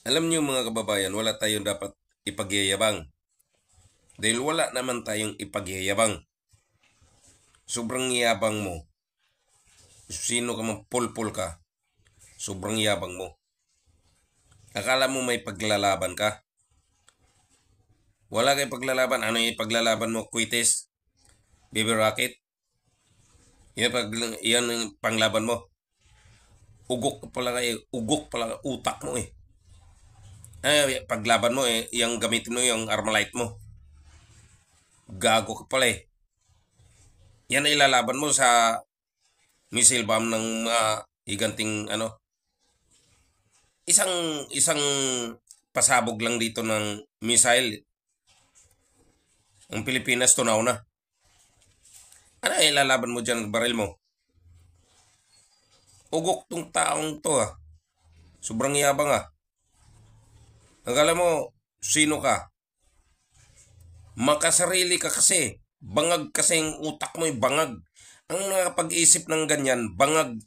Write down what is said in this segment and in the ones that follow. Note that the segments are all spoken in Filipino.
Alam niyo mga kababayan, wala tayong dapat ipagyayabang. Dahil wala naman tayong ipagyayabang. Sobrang yabang mo. Sino ka man, pulpul ka. Sobrang yabang mo. Akala mo may paglalaban ka. Wala kay paglalaban. Ano yung paglalaban mo? Quites? Baby Rocket? Yan ang panglaban mo. Ugok pala kayo. Ugok pala utak mo eh. Paglaban mo eh, yung gamitin mo yung Armalite mo. Gago ka pala eh. Yan ay ilalaban mo sa missile bomb ng higanting ano. Isang pasabog lang dito ng missile. Ang Pilipinas tunaw na. Ano ay ilalaban mo dyan ng baril mo? Ugok tong taong to ah. Sobrang yabang ah. Akala mo, sino ka? Makasarili ka kasi. Bangag kasi yung utak mo, bangag. Ang nakapag-isip ng ganyan, bangag.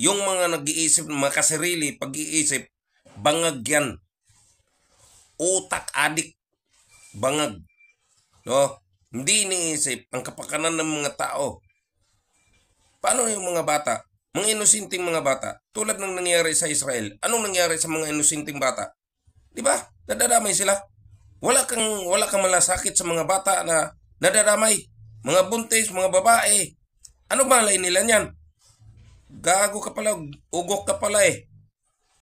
Yung mga nag-iisip, makasarili, pag-iisip, bangag yan. Utak adik, bangag. No? Hindi iniisip ang kapakanan ng mga tao. Paano yung mga bata? Mga inusinting mga bata. Tulad ng nangyari sa Israel. Anong nangyari sa mga inusinting bata? Di ba? Nadadamay sila. Wala kang malasakit sa mga bata na nadadamay. Mga buntis, mga babae. Ano malay nila niyan? Gago ka pala, ugok ka pala eh.